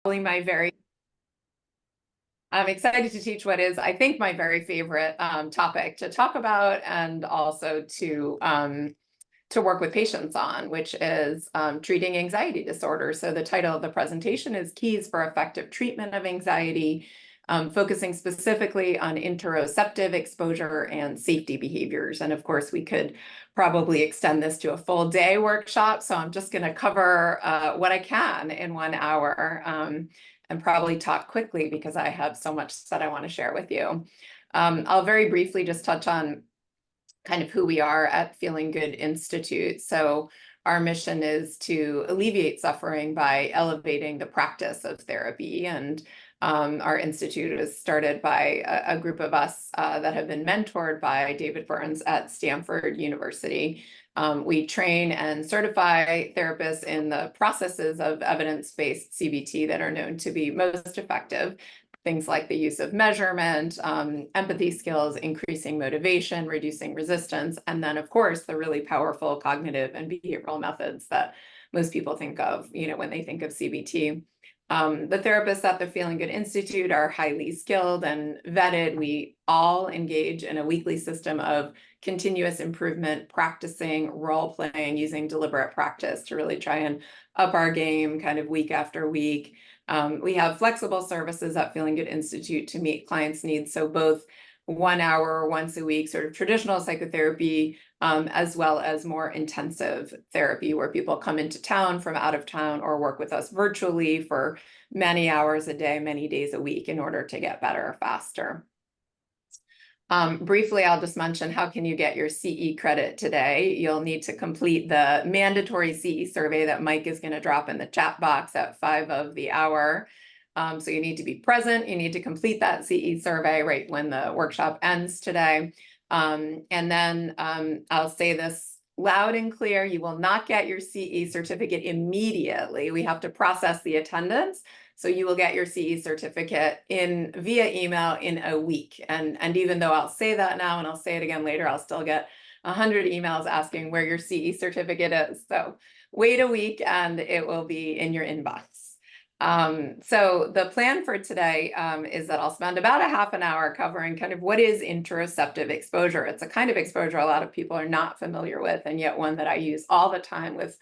Probably I'm excited to teach what is, I think, my very favorite topic to talk about and also to work with patients on, which is treating anxiety disorder. So the title of the presentation is Keys for Effective Treatment of Anxiety, focusing specifically on interoceptive exposure and safety behaviors. And of course, we could probably extend this to a full day workshop. So I'm just going to cover what I can in 1 hour and probably talk quickly because I have so much that I want to share with you. I'll very briefly just touch on kind of who we are at Feeling Good Institute. So our mission is to alleviate suffering by elevating the practice of therapy. And our institute was started by a group of us that have been mentored by David Burns at Stanford University. We train and certify therapists in the processes of evidence-based CBT that are known to be most effective. Things like the use of measurement, empathy skills, increasing motivation, reducing resistance, and then, of course, the really powerful cognitive and behavioral methods that most people think of, when they think of CBT. The therapists at the Feeling Good Institute are highly skilled and vetted. We all engage in a weekly system of continuous improvement, practicing, role-playing, using deliberate practice to really try and up our game kind of week after week. We have flexible services at Feeling Good Institute to meet clients' needs. So both 1 hour once a week, sort of traditional psychotherapy, as well as more intensive therapy where people come into town from out of town or work with us virtually for many hours a day, many days a week in order to get better faster. Briefly, I'll just mention how can you get your CE credit today. You'll need to complete the mandatory CE survey that Mike is going to drop in the chat box at 5 of the hour. So you need to be present. You need to complete that CE survey right when the workshop ends today. And then I'll say this loud and clear, you will not get your CE certificate immediately. We have to process the attendance. So you will get your CE certificate via email in a week. And even though I'll say that now and I'll say it again later, I'll still get 100 emails asking where your CE certificate is. So wait a week and it will be in your inbox. So the plan for today is that I'll spend about a half an hour covering kind of what is interoceptive exposure. It's a kind of exposure a lot of people are not familiar with, and yet one that I use all the time with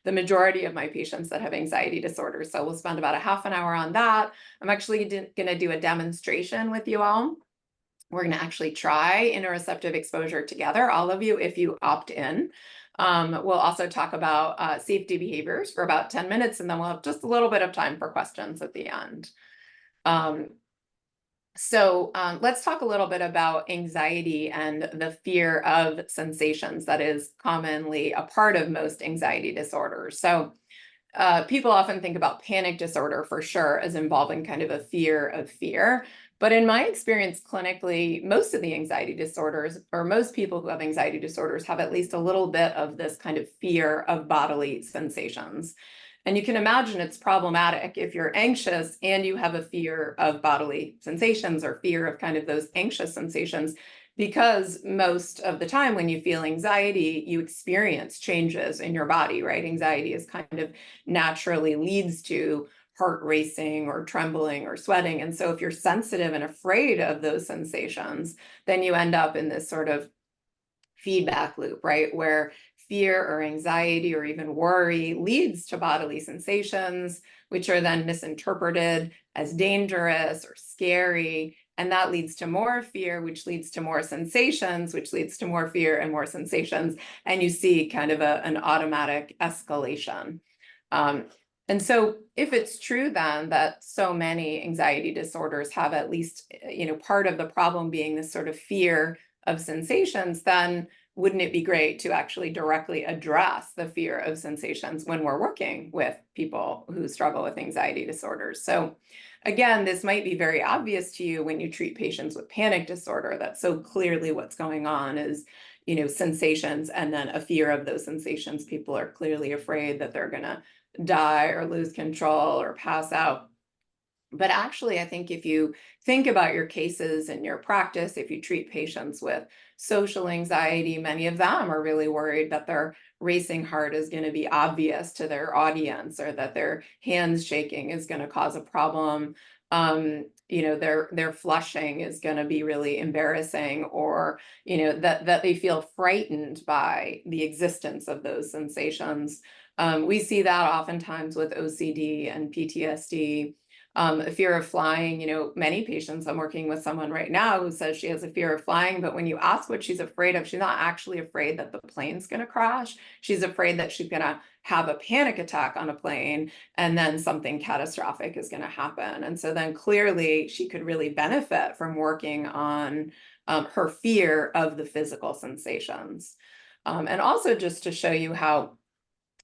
the majority of my patients that have anxiety disorders. So we'll spend about a half an hour on that. I'm actually going to do a demonstration with you all. We're going to actually try interoceptive exposure together, all of you, if you opt in. We'll also talk about safety behaviors for about 10 minutes, and then we'll have just a little bit of time for questions at the end. So let's talk a little bit about anxiety and the fear of sensations that is commonly a part of most anxiety disorders. So people often think about panic disorder for sure as involving kind of a fear of fear. But in my experience clinically, most of the anxiety disorders, or most people who have anxiety disorders, have at least a little bit of this kind of fear of bodily sensations. And you can imagine it's problematic if you're anxious and you have a fear of bodily sensations or fear of kind of those anxious sensations, because most of the time when you feel anxiety, you experience changes in your body, right? Anxiety is kind of naturally leads to heart racing or trembling or sweating. And so if you're sensitive and afraid of those sensations, then you end up in this sort of feedback loop, right? Where fear or anxiety or even worry leads to bodily sensations, which are then misinterpreted as dangerous or scary. And that leads to more fear, which leads to more sensations, which leads to more fear and more sensations. And you see kind of an automatic escalation. And so if it's true then that so many anxiety disorders have at least, part of the problem being this sort of fear of sensations, then wouldn't it be great to actually directly address the fear of sensations when we're working with people who struggle with anxiety disorders? So again, this might be very obvious to you when you treat patients with panic disorder, that so clearly what's going on is, sensations and then a fear of those sensations. People are clearly afraid that they're going to die or lose control or pass out. But actually, I think if you think about your cases in your practice, if you treat patients with social anxiety, many of them are really worried that their racing heart is going to be obvious to their audience, or that their hands shaking is going to cause a problem. Their flushing is going to be really embarrassing, or, that they feel frightened by the existence of those sensations. We see that oftentimes with OCD and PTSD. A fear of flying, many patients, I'm working with someone right now who says she has a fear of flying, but when you ask what she's afraid of, she's not actually afraid that the plane's going to crash. She's afraid that she's going to have a panic attack on a plane, and then something catastrophic is going to happen. And so then clearly she could really benefit from working on her fear of the physical sensations. And also, just to show you how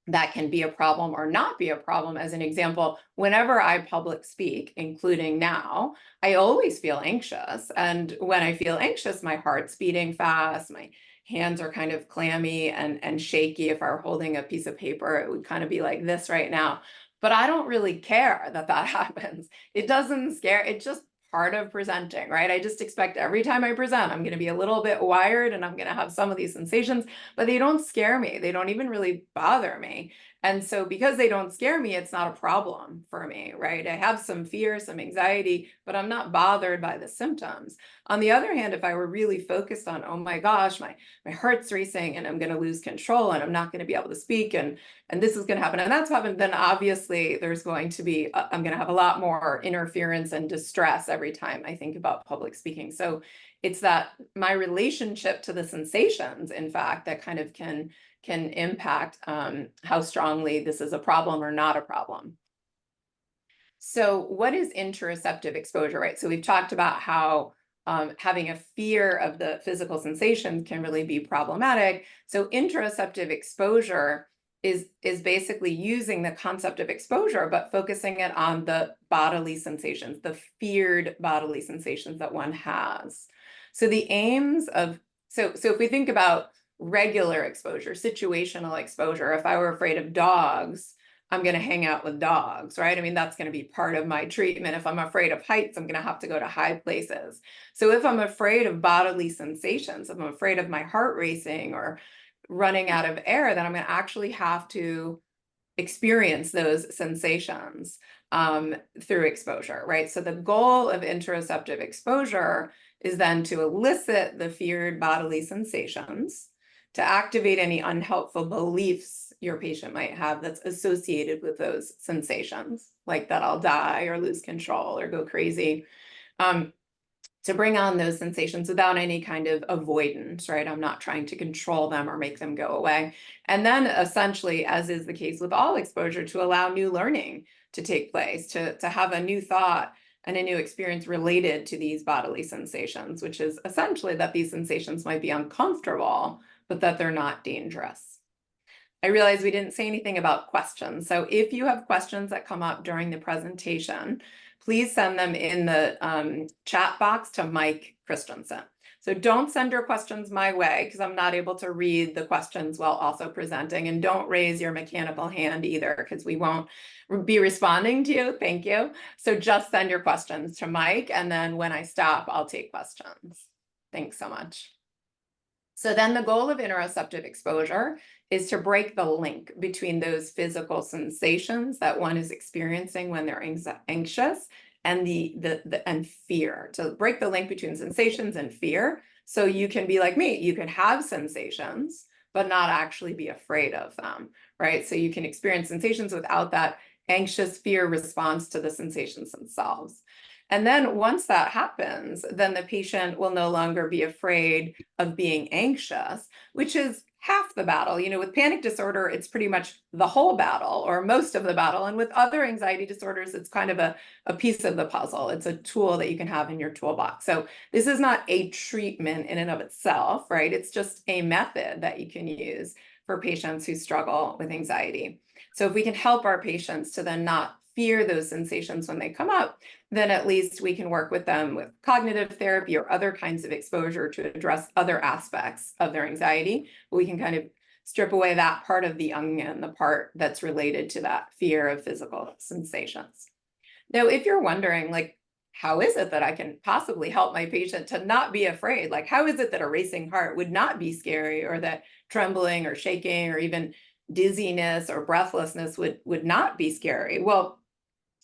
that can be a problem or not be a problem. As an example, whenever I public speak, including now, I always feel anxious. And when I feel anxious, my heart's beating fast, my hands are kind of clammy and shaky. If I were holding a piece of paper, it would kind of be like this right now. But I don't really care that happens. It doesn't scare, it's just part of presenting, right? I just expect every time I present, I'm going to be a little bit wired and I'm going to have some of these sensations, but they don't scare me. They don't even really bother me. And so because they don't scare me, it's not a problem for me, right? I have some fear, some anxiety, but I'm not bothered by the symptoms. On the other hand, if I were really focused on, oh my gosh, my heart's racing and I'm going to lose control and I'm not going to be able to speak, and this is going to happen, and that's happened, then obviously there's going to be, I'm going to have a lot more interference and distress every time I think about public speaking. So it's that my relationship to the sensations, in fact, that kind of can impact how strongly this is a problem or not a problem. So what is interoceptive exposure, right? So we've talked about how having a fear of the physical sensations can really be problematic. So interoceptive exposure is basically using the concept of exposure, but focusing it on the bodily sensations, the feared bodily sensations that one has. So the aims of, so if we think about regular exposure, situational exposure, if I were afraid of dogs, I'm going to hang out with dogs, right? I mean, that's going to be part of my treatment. If I'm afraid of heights, I'm going to have to go to high places. So if I'm afraid of bodily sensations, if I'm afraid of my heart racing or running out of air, then I'm going to actually have to experience those sensations through exposure, right? So the goal of interoceptive exposure is then to elicit the feared bodily sensations, to activate any unhelpful beliefs your patient might have that's associated with those sensations, like that I'll die or lose control or go crazy, to bring on those sensations without any kind of avoidance, right? I'm not trying to control them or make them go away. And then essentially, as is the case with all exposure, to allow new learning to take place, to have a new thought and a new experience related to these bodily sensations, which is essentially that these sensations might be uncomfortable, but that they're not dangerous. I realize we didn't say anything about questions. So if you have questions that come up during the presentation, please send them in the chat box to Mike Christensen. So don't send your questions my way because I'm not able to read the questions while also presenting. And don't raise your mechanical hand either because we won't be responding to you. Thank you. So just send your questions to Mike. And then when I stop, I'll take questions. Thanks so much. So then the goal of interoceptive exposure is to break the link between those physical sensations that one is experiencing when they're anxious and and fear, to break the link between sensations and fear. So you can be like me, you can have sensations, but not actually be afraid of them, right? So you can experience sensations without that anxious fear response to the sensations themselves. And then once that happens, then the patient will no longer be afraid of being anxious, which is half the battle. With panic disorder, it's pretty much the whole battle or most of the battle. And with other anxiety disorders, it's kind of a piece of the puzzle. It's a tool that you can have in your toolbox. So this is not a treatment in and of itself, right? It's just a method that you can use for patients who struggle with anxiety. So if we can help our patients to then not fear those sensations when they come up, then at least we can work with them with cognitive therapy or other kinds of exposure to address other aspects of their anxiety. We can kind of strip away that part of the onion, the part that's related to that fear of physical sensations. Now, if you're wondering, like, how is it that I can possibly help my patient to not be afraid? Like, how is it that a racing heart would not be scary, or that trembling or shaking or even dizziness or breathlessness would not be scary? Well,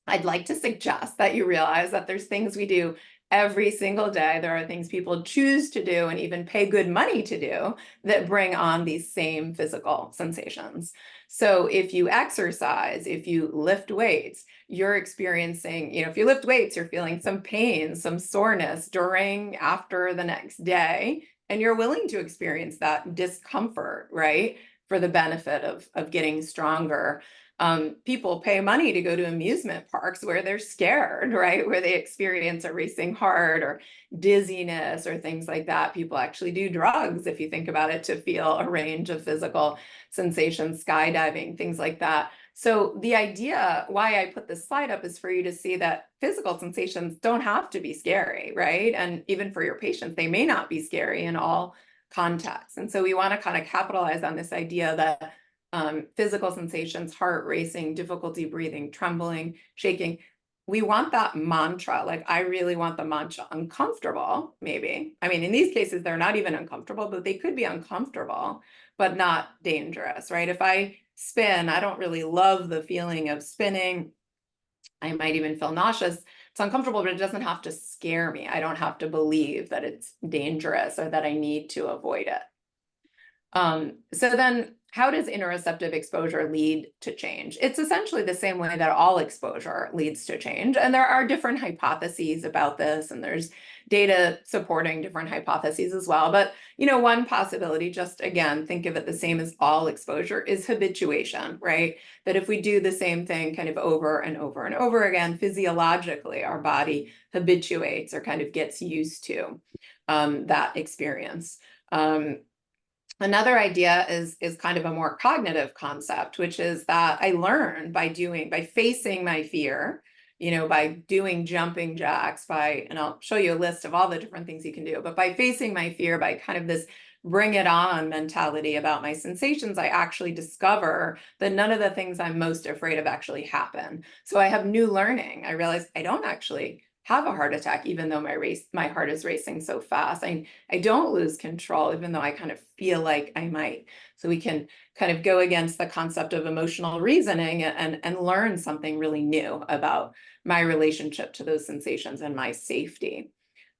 I'd like to suggest that you realize that there's things we do every single day. There are things people choose to do and even pay good money to do that bring on these same physical sensations. So if you exercise, if you lift weights, you're experiencing, if you lift weights, you're feeling some pain, some soreness during, after the next day, and you're willing to experience that discomfort, right? For the benefit of getting stronger. People pay money to go to amusement parks where they're scared, right? Where they experience a racing heart or dizziness or things like that. People actually do drugs, if you think about it, to feel a range of physical sensations, skydiving, things like that. So the idea why I put this slide up is for you to see that physical sensations don't have to be scary, right? And even for your patients, they may not be scary in all contexts. And so we want to kind of capitalize on this idea that physical sensations, heart racing, difficulty breathing, trembling, shaking. We want that mantra. Like, I really want the mantra uncomfortable, maybe. I mean, in these cases, they're not even uncomfortable, but they could be uncomfortable, but not dangerous, right? If I spin, I don't really love the feeling of spinning. I might even feel nauseous. It's uncomfortable, but it doesn't have to scare me. I don't have to believe that it's dangerous or that I need to avoid it. So then how does interoceptive exposure lead to change? It's essentially the same way that all exposure leads to change. And there are different hypotheses about this, and there's data supporting different hypotheses as well. But, one possibility, just again, think of it the same as all exposure, is habituation, right? That if we do the same thing kind of over and over and over again, physiologically, our body habituates or kind of gets used to that experience. Another idea is kind of a more cognitive concept, which is that I learn by facing my fear, by doing jumping jacks, and I'll show you a list of all the different things you can do, but by facing my fear, by kind of this bring it on mentality about my sensations, I actually discover that none of the things I'm most afraid of actually happen. So I have new learning. I realize I don't actually have a heart attack, even though my heart is racing so fast. I don't lose control, even though I kind of feel like I might. So we can kind of go against the concept of emotional reasoning and learn something really new about my relationship to those sensations and my safety.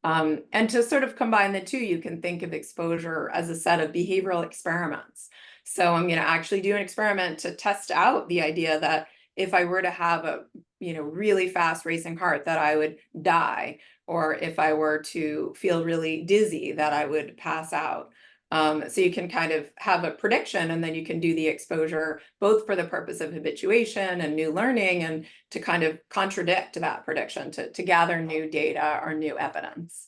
And to sort of combine the two, you can think of exposure as a set of behavioral experiments. So I'm going to actually do an experiment to test out the idea that if I were to have a really fast racing heart, that I would die, or if I were to feel really dizzy, that I would pass out. So you can kind of have a prediction, and then you can do the exposure both for the purpose of habituation and new learning, and to kind of contradict that prediction, to gather new data or new evidence.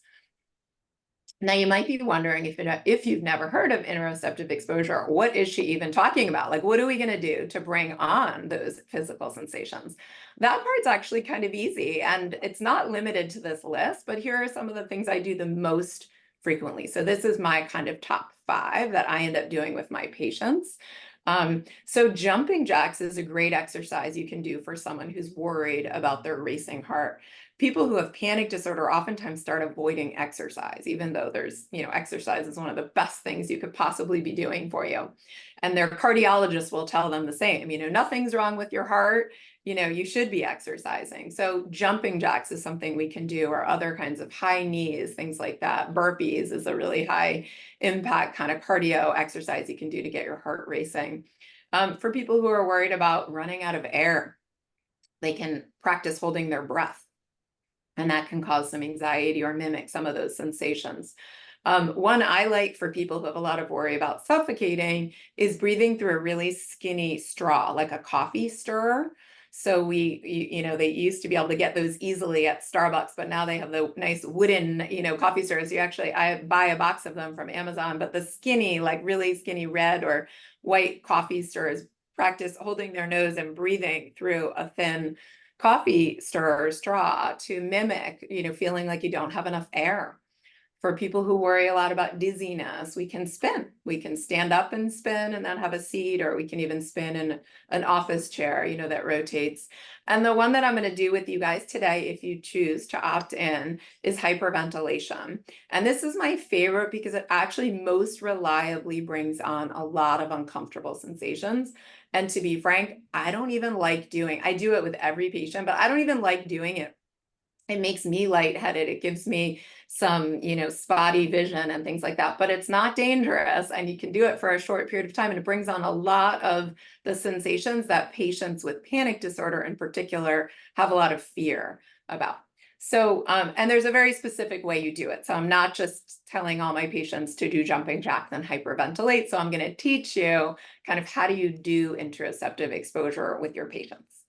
Now, you might be wondering, if you've never heard of interoceptive exposure, what is she even talking about? Like, what are we going to do to bring on those physical sensations? That part's actually kind of easy, and it's not limited to this list, but here are some of the things I do the most frequently. So this is my kind of top 5 that I end up doing with my patients. So jumping jacks is a great exercise you can do for someone who's worried about their racing heart. People who have panic disorder oftentimes start avoiding exercise, even though exercise is one of the best things you could possibly be doing for you. And their cardiologist will tell them the same, nothing's wrong with your heart, you should be exercising. So jumping jacks is something we can do, or other kinds of high knees, things like that. Burpees is a really high impact kind of cardio exercise you can do to get your heart racing. For people who are worried about running out of air, they can practice holding their breath, and that can cause some anxiety or mimic some of those sensations. One I like for people who have a lot of worry about suffocating is breathing through a really skinny straw, like a coffee stirrer. So they used to be able to get those easily at Starbucks, but now they have the nice wooden, coffee stirrers. I buy a box of them from Amazon, but the skinny, like really skinny red or white coffee stirrers, practice holding their nose and breathing through a thin coffee stirrer straw to mimic, feeling like you don't have enough air. For people who worry a lot about dizziness, we can spin. We can stand up and spin and then have a seat, or we can even spin in an office chair, you know, that rotates. And the one that I'm going to do with you guys today, if you choose to opt in, is hyperventilation. And this is my favorite because it actually most reliably brings on a lot of uncomfortable sensations. And to be frank, I don't even like I do it with every patient, but I don't even like doing it. It makes me lightheaded. It gives me some, you know, spotty vision and things like that, but it's not dangerous, and you can do it for a short period of time, and it brings on a lot of the sensations that patients with panic disorder in particular have a lot of fear about. So, and there's a very specific way you do it. So I'm not just telling all my patients to do jumping jacks and hyperventilate. So I'm going to teach you kind of how do you do interoceptive exposure with your patients.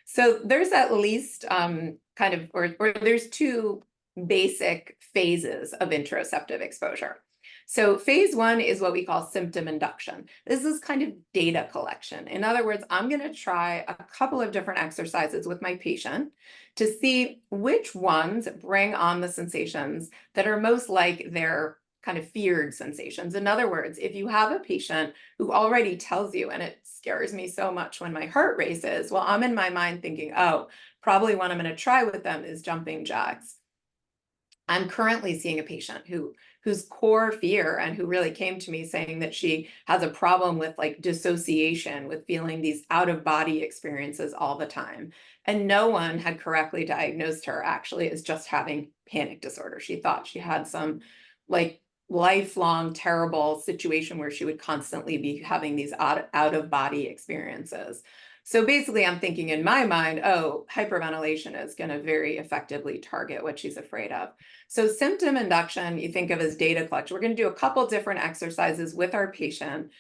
So there's at least or there's two basic phases of interoceptive exposure. So phase one is what we call symptom induction. This is kind of data collection. In other words, I'm going to try a couple of different exercises with my patient to see which ones bring on the sensations that are most like their kind of feared sensations. In other words, if you have a patient who already tells you, and it scares me so much when my heart races, well, I'm in my mind thinking, oh, probably what I'm going to try with them is jumping jacks. I'm currently seeing a patient whose core fear, and who really came to me saying that she has a problem with like dissociation, with feeling these out of body experiences all the time. And no one had correctly diagnosed her actually as just having panic disorder. She thought she had some like lifelong terrible situation where she would constantly be having these out of body experiences. So basically I'm thinking in my mind, oh, hyperventilation is going to very effectively target what she's afraid of. So symptom induction, you think of as data collection. We're going to do a couple different exercises with our patient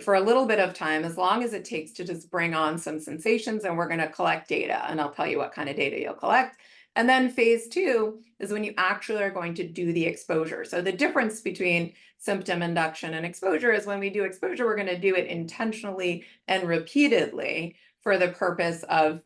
for a little bit of time, as long as it takes to just bring on some sensations, and we're going to collect data, and I'll tell you what kind of data you'll collect. And then phase two is when you actually are going to do the exposure. So the difference between symptom induction and exposure is when we do exposure, we're going to do it intentionally and repeatedly for the purpose of,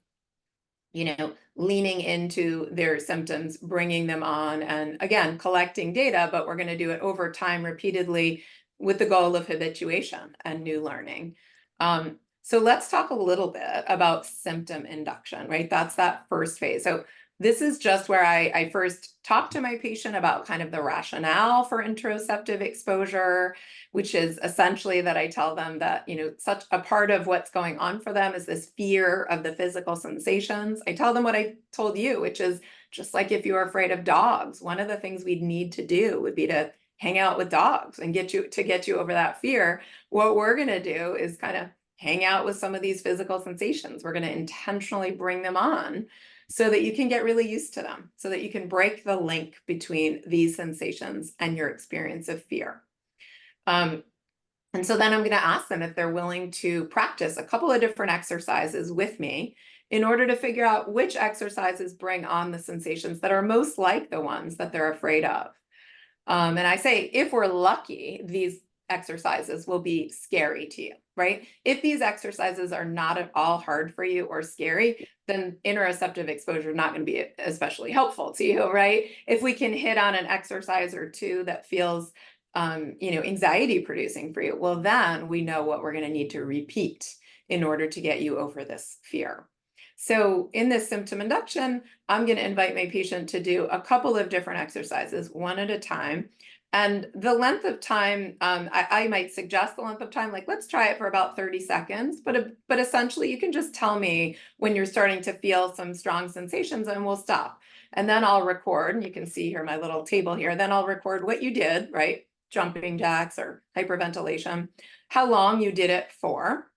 you know, leaning into their symptoms, bringing them on, and again, collecting data, but we're going to do it over time repeatedly with the goal of habituation and new learning. So let's talk a little bit about symptom induction, right? That's that first phase. So this is just where I first talk to my patient about kind of the rationale for interoceptive exposure, which is essentially that I tell them that, you know, such a part of what's going on for them is this fear of the physical sensations. I tell them what I told you, which is just like if you're afraid of dogs, one of the things we'd need to do would be to hang out with dogs and get you over that fear. What we're going to do is kind of hang out with some of these physical sensations. We're going to intentionally bring them on so that you can get really used to them, so that you can break the link between these sensations and your experience of fear. And so then I'm going to ask them if they're willing to practice a couple of different exercises with me in order to figure out which exercises bring on the sensations that are most like the ones that they're afraid of. And I say, if we're lucky, these exercises will be scary to you, right? If these exercises are not at all hard for you or scary, then interoceptive exposure is not going to be especially helpful to you, right? If we can hit on an exercise or two that feels, you know, anxiety producing for you, well, then we know what we're going to need to repeat in order to get you over this fear. So in this symptom induction, I'm going to invite my patient to do a couple of different exercises, one at a time. And the length of time, I might suggest the length of time, like let's try it for about 30 seconds, but essentially you can just tell me when you're starting to feel some strong sensations and we'll stop. And then I'll record, and you can see here my little table here, then I'll record what you did, right? Jumping jacks or hyperventilation, how long you did it for,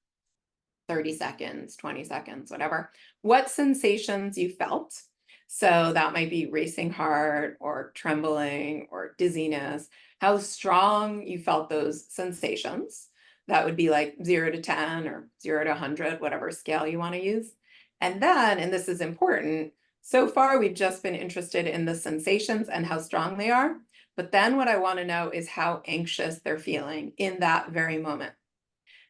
30 seconds, 20 seconds, whatever, what sensations you felt. So that might be racing heart or trembling or dizziness, how strong you felt those sensations. That would be like 0 to 10 or 0 to 100, whatever scale you want to use. And then, and this is important, so far we've just been interested in the sensations and how strong they are. But then what I want to know is how anxious they're feeling in that very moment.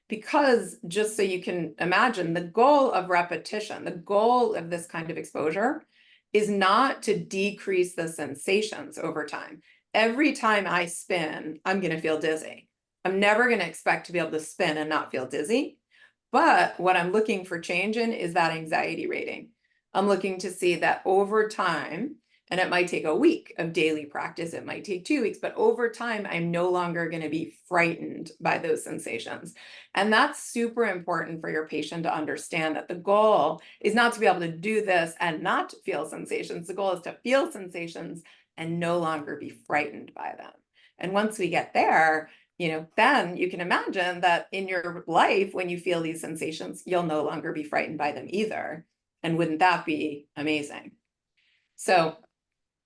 Because just so you can imagine, the goal of repetition, the goal of this kind of exposure is not to decrease the sensations over time. every time I spin, I'm going to feel dizzy. I'm never going to expect to be able to spin and not feel dizzy. But what I'm looking for change in is that anxiety rating. I'm looking to see that over time, and it might take a week of daily practice, it might take 2 weeks, but over time, I'm no longer going to be frightened by those sensations. And that's super important for your patient to understand, that the goal is not to be able to do this and not feel sensations. The goal is to feel sensations and no longer be frightened by them. And once we get there, then you can imagine that in your life, when you feel these sensations, you'll no longer be frightened by them either. And wouldn't that be amazing? So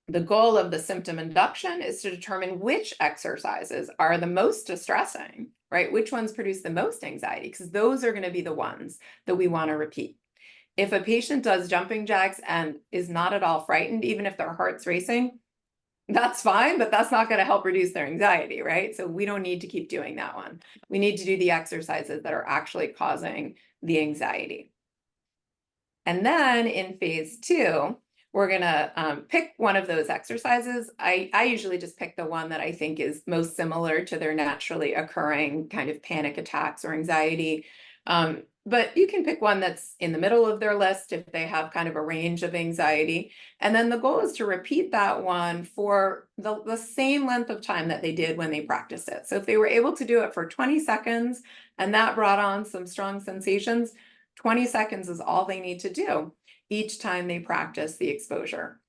the goal of the symptom induction is to determine which exercises are the most distressing, right? Which ones produce the most anxiety, because those are going to be the ones that we want to repeat. If a patient does jumping jacks and is not at all frightened, even if their heart's racing, that's fine, but that's not going to help reduce their anxiety, right? So we don't need to keep doing that one. We need to do the exercises that are actually causing the anxiety. And then in phase 2, we're going to pick one of those exercises. I usually just pick the one that I think is most similar to their naturally occurring kind of panic attacks or anxiety. But you can pick one that's in the middle of their list if they have kind of a range of anxiety. And then the goal is to repeat that one for the same length of time that they did when they practiced it. So if they were able to do it for 20 seconds and that brought on some strong sensations, 20 seconds is all they need to do each time they practice the exposure.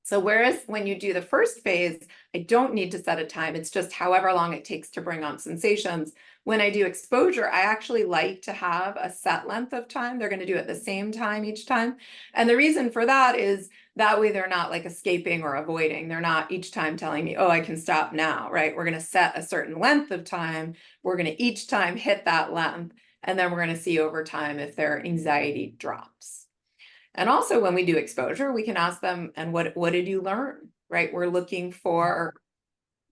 So whereas when you do the first phase, I don't need to set a time. It's just however long it takes to bring on sensations. When I do exposure, I actually like to have a set length of time. They're going to do it the same time each time. And the reason for that is that way they're not like escaping or avoiding. They're not each time telling me, oh, I can stop now, right? We're going to set a certain length of time. We're going to each time hit that length. And then we're going to see over time if their anxiety drops. And also when we do exposure, we can ask them, and what did you learn, right? We're looking for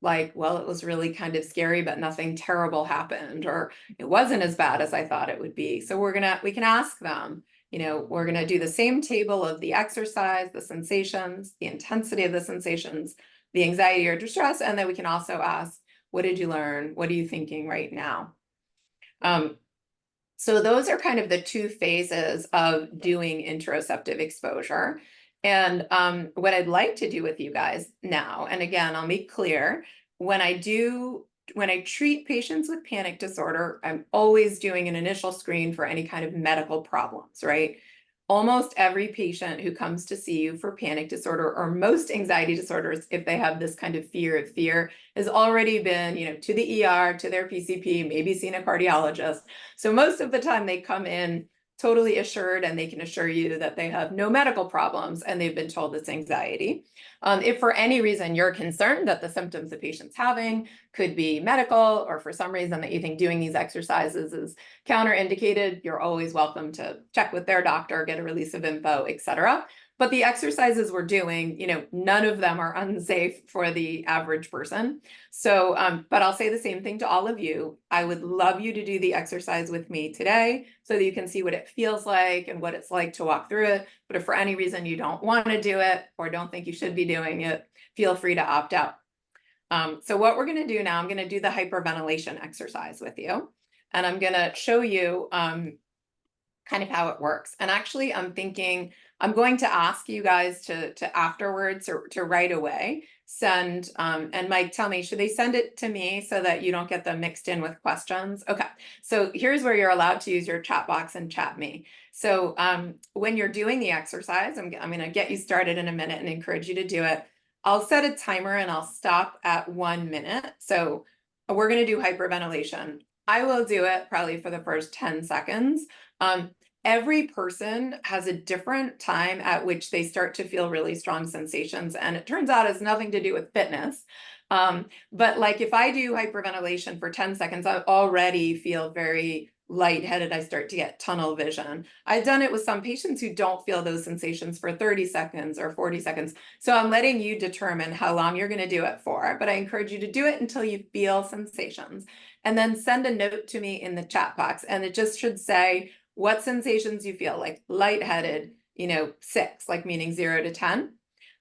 like, well, it was really kind of scary, but nothing terrible happened, or it wasn't as bad as I thought it would be. So we can ask them, we're going to do the same table of the exercise, the sensations, the intensity of the sensations, the anxiety or distress. And then we can also ask, what did you learn? What are you thinking right now? So those are kind of the 2 phases of doing interoceptive exposure. And what I'd like to do with you guys now, and again, I'll make clear, when I treat patients with panic disorder, I'm always doing an initial screen for any kind of medical problems, right? Almost every patient who comes to see you for panic disorder, or most anxiety disorders, if they have this kind of fear of fear, has already been, to the ER, to their PCP, maybe seen a cardiologist. So most of the time they come in totally assured, and they can assure you that they have no medical problems and they've been told it's anxiety. If for any reason you're concerned that the symptoms the patient's having could be medical, or for some reason that you think doing these exercises is counterindicated, you're always welcome to check with their doctor, get a release of info, etc. But the exercises we're doing, none of them are unsafe for the average person. So, but I'll say the same thing to all of you. I would love you to do the exercise with me today so that you can see what it feels like and what it's like to walk through it. But if for any reason you don't want to do it or don't think you should be doing it, feel free to opt out. So what we're going to do now, I'm going to do the hyperventilation exercise with you. And I'm going to show you kind of how it works. And actually, I'm thinking I'm going to ask you guys to afterwards, or to right away send, and Mike, tell me, should they send it to me so that you don't get them mixed in with questions? Okay, so here's where you're allowed to use your chat box and chat me. So when you're doing the exercise, I'm going to get you started in a minute and encourage you to do it. I'll set a timer and I'll stop at 1 minute. So we're going to do hyperventilation. I will do it probably for the first 10 seconds. Every person has a different time at which they start to feel really strong sensations. And it turns out it's nothing to do with fitness. But like if I do hyperventilation for 10 seconds, I already feel very lightheaded. I start to get tunnel vision. I've done it with some patients who don't feel those sensations for 30 seconds or 40 seconds. So I'm letting you determine how long you're going to do it for, but I encourage you to do it until you feel sensations. And then send a note to me in the chat box. And it just should say what sensations you feel, like lightheaded, 6, like meaning 0 to 10.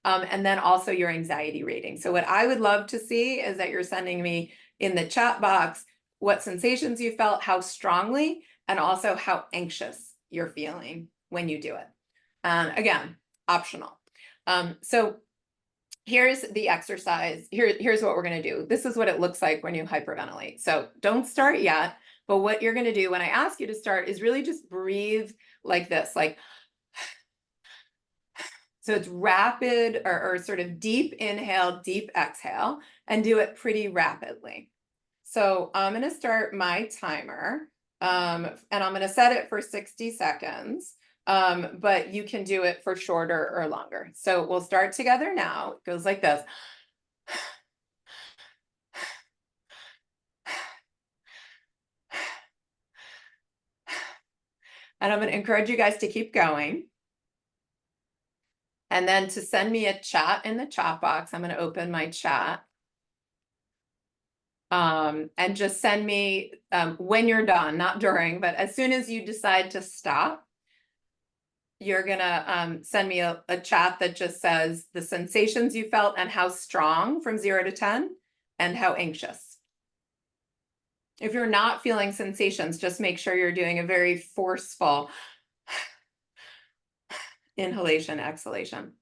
and then also your anxiety rating. So what I would love to see is that you're sending me in the chat box what sensations you felt, how strongly, and also how anxious you're feeling when you do it. Again, optional. So here's the exercise. Here's what we're going to do. This is what it looks like when you hyperventilate. So don't start yet, but what you're going to do when I ask you to start is really just breathe like this, like, so it's rapid or sort of deep inhale, deep exhale, and do it pretty rapidly. So I'm going to start my timer, and I'm going to set it for 60 seconds. But you can do it for shorter or longer. So we'll start together now. It goes like this. And I'm going to encourage you guys to keep going. And then to send me a chat in the chat box, I'm going to open my chat. And just send me when you're done, not during, but as soon as you decide to stop, you're gonna send me a chat that just says the sensations you felt and how strong from 0 to 10 and how anxious. If you're not feeling sensations, just make sure you're doing a very forceful inhalation, exhalation.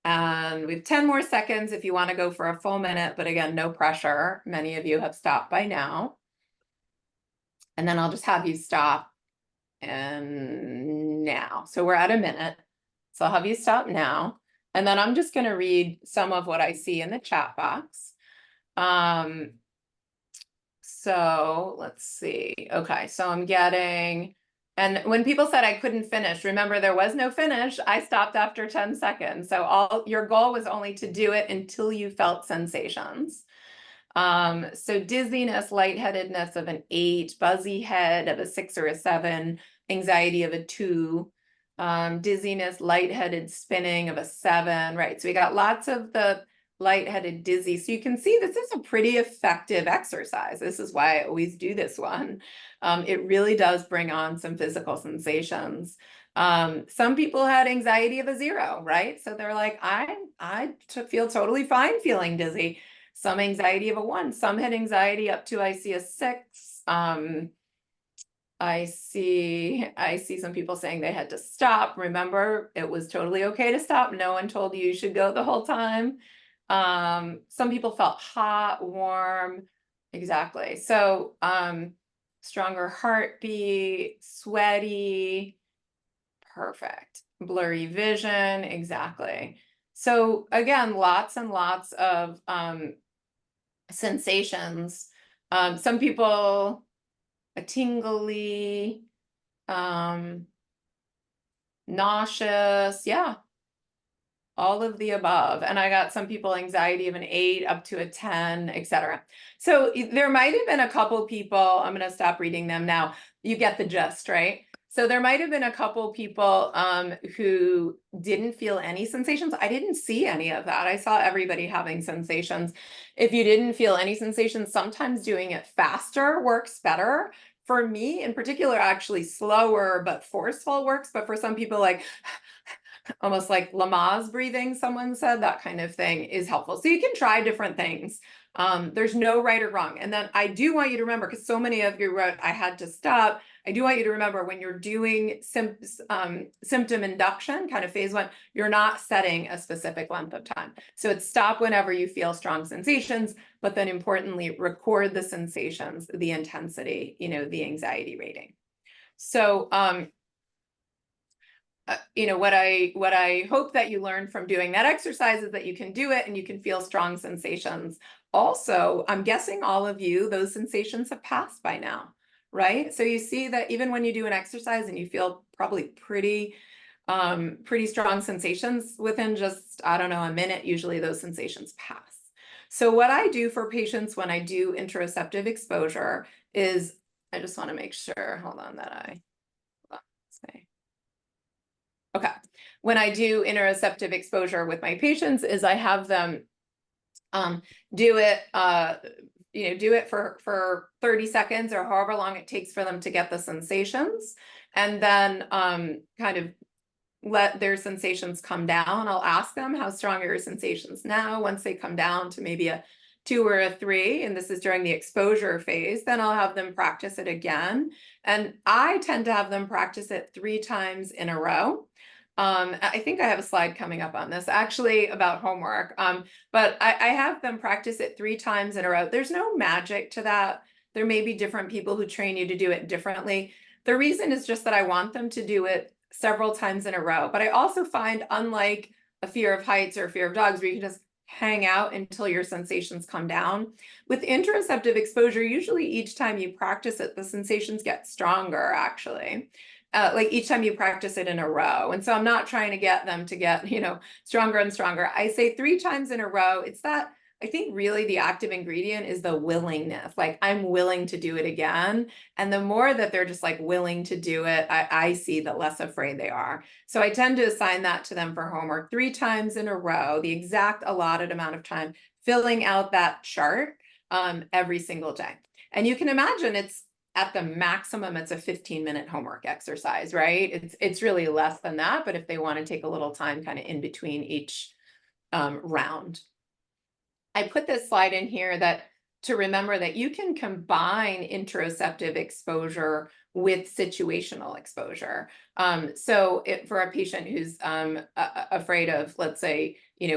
And we have 10 more seconds if you want to go for a full minute, but again, no pressure. Many of you have stopped by now. And then I'll just have you stop and now. So we're at a minute. So I'll have you stop now. And then I'm just going to read some of what I see in the chat box. So let's see. Okay, so I'm getting, and when people said I couldn't finish, remember there was no finish. I stopped after 10 seconds. So your goal was only to do it until you felt sensations. So dizziness, lightheadedness of an 8, buzzy head of a 6 or a 7, anxiety of a 2, dizziness, lightheaded spinning of a 7, right? So we got lots of the lightheaded, dizzy. So you can see this is a pretty effective exercise. This is why I always do this one. It really does bring on some physical sensations. Some people had anxiety of a 0, right? So they're like, I feel totally fine feeling dizzy. Some anxiety of a 1, some had anxiety up to, I see a 6. I see some people saying they had to stop. Remember, it was totally okay to stop. No one told you should go the whole time. Some people felt hot, warm. Exactly. So, stronger heartbeat, sweaty, perfect. Blurry vision, exactly. So again, lots and lots of sensations. Some people, a tingly, nauseous, yeah, all of the above. And I got some people anxiety of an 8 up to a 10, etc. So there might have been a couple people, I'm going to stop reading them now. You get the gist, right? So there might have been a couple people who didn't feel any sensations. I didn't see any of that. I saw everybody having sensations. If you didn't feel any sensations, sometimes doing it faster works better. For me in particular, actually slower but forceful works. But for some people, like almost like Lamaze breathing, someone said, that kind of thing is helpful. So you can try different things. There's no right or wrong. And then I do want you to remember, because so many of you wrote, I had to stop. I do want you to remember when you're doing symptom induction, kind of phase 1, you're not setting a specific length of time. So it's stop whenever you feel strong sensations, but then importantly, record the sensations, the intensity, the anxiety rating. So, what I hope that you learned from doing that exercise is that you can do it and you can feel strong sensations. Also, I'm guessing all of you, those sensations have passed by now, right? So you see that even when you do an exercise and you feel probably pretty strong sensations within just, I don't know, a minute, usually those sensations pass. So what I do for patients when I do interoceptive exposure is, I just want to make sure, hold on, okay. When I do interoceptive exposure with my patients is I have them do it, do it for 30 seconds or however long it takes for them to get the sensations. And then kind of let their sensations come down. I'll ask them, how strong are your sensations now? Once they come down to maybe a 2 or a 3, and this is during the exposure phase, then I'll have them practice it again. And I tend to have them practice it 3 times in a row. I think I have a slide coming up on this actually about homework. But I have them practice it 3 times in a row. There's no magic to that. There may be different people who train you to do it differently. The reason is just that I want them to do it several times in a row. But I also find, unlike a fear of heights or a fear of dogs, where you can just hang out until your sensations come down, with interoceptive exposure, usually each time you practice it, the sensations get stronger, actually. Like each time you practice it in a row. And so I'm not trying to get them to get, stronger and stronger. I say 3 times in a row. It's that, I think really the active ingredient is the willingness. Like, I'm willing to do it again. And the more that they're just like willing to do it, I see the less afraid they are. So I tend to assign that to them for homework 3 times in a row, the exact allotted amount of time, filling out that chart every single day. And you can imagine it's at the maximum, it's a 15-minute homework exercise, right? It's really less than that, but if they want to take a little time kind of in between each round. I put this slide in here to remember that you can combine interoceptive exposure with situational exposure. So for a patient who's afraid of, let's say,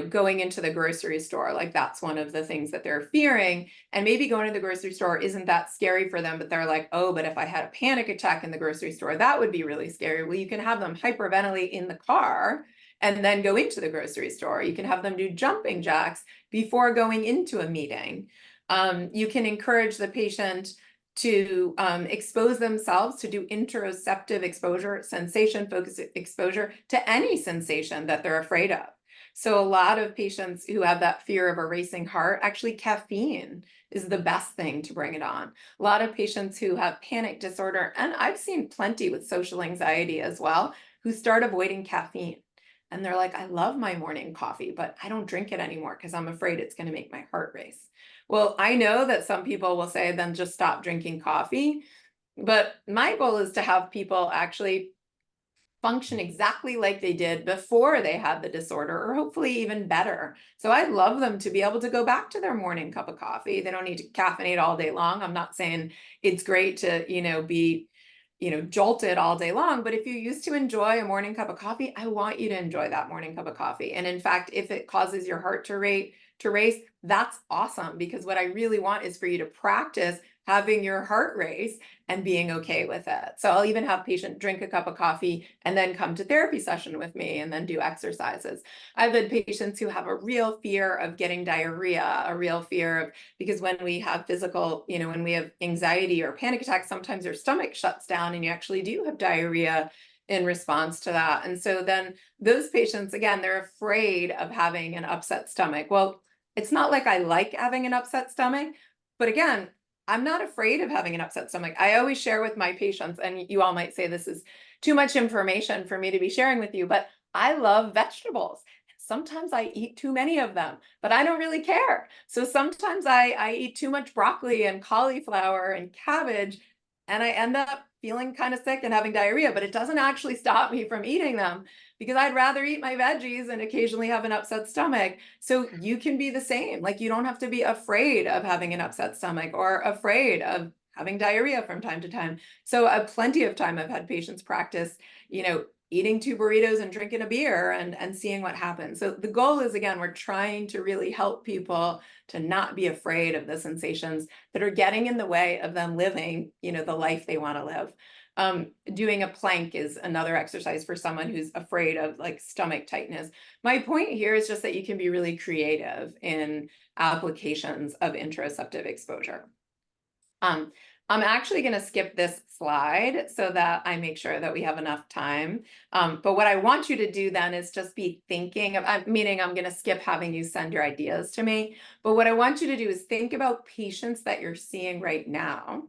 going into the grocery store, like that's one of the things that they're fearing, and maybe going to the grocery store isn't that scary for them, but they're like, oh, but if I had a panic attack in the grocery store, that would be really scary. Well, you can have them hyperventilate in the car and then go into the grocery store. You can have them do jumping jacks before going into a meeting. You can encourage the patient to expose themselves to do interoceptive exposure, sensation-focused exposure to any sensation that they're afraid of. So a lot of patients who have that fear of a racing heart, actually caffeine is the best thing to bring it on. A lot of patients who have panic disorder, and I've seen plenty with social anxiety as well, who start avoiding caffeine. And they're like, I love my morning coffee, but I don't drink it anymore because I'm afraid it's going to make my heart race. Well, I know that some people will say, then just stop drinking coffee. But my goal is to have people actually function exactly like they did before they had the disorder, or hopefully even better. So I'd love them to be able to go back to their morning cup of coffee. They don't need to caffeinate all day long. I'm not saying it's great to, be jolted all day long. But if you used to enjoy a morning cup of coffee, I want you to enjoy that morning cup of coffee. And in fact, if it causes your heart to race, that's awesome, because what I really want is for you to practice having your heart race and being okay with it. So I'll even have patient drink a cup of coffee and then come to therapy session with me and then do exercises. I've had patients who have a real fear of getting diarrhea, a real fear of, because when we have physical, when we have anxiety or panic attacks, sometimes your stomach shuts down and you actually do have diarrhea in response to that. And so then those patients, again, they're afraid of having an upset stomach. Well, it's not like I like having an upset stomach, but again, I'm not afraid of having an upset stomach. I always share with my patients, and you all might say this is too much information for me to be sharing with you, but I love vegetables. Sometimes I eat too many of them, but I don't really care. So sometimes I eat too much broccoli and cauliflower and cabbage, and I end up feeling kind of sick and having diarrhea, but it doesn't actually stop me from eating them, because I'd rather eat my veggies and occasionally have an upset stomach. So you can be the same. Like, you don't have to be afraid of having an upset stomach or afraid of having diarrhea from time to time. So plenty of time I've had patients practice, eating 2 burritos and drinking a beer and seeing what happens. So the goal is, again, we're trying to really help people to not be afraid of the sensations that are getting in the way of them living, the life they want to live. Doing a plank is another exercise for someone who's afraid of like stomach tightness. My point here is just that you can be really creative in applications of interoceptive exposure. I'm actually going to skip this slide so that I make sure that we have enough time. But what I want you to do then is just be thinking of, meaning I'm going to skip having you send your ideas to me. But what I want you to do is think about patients that you're seeing right now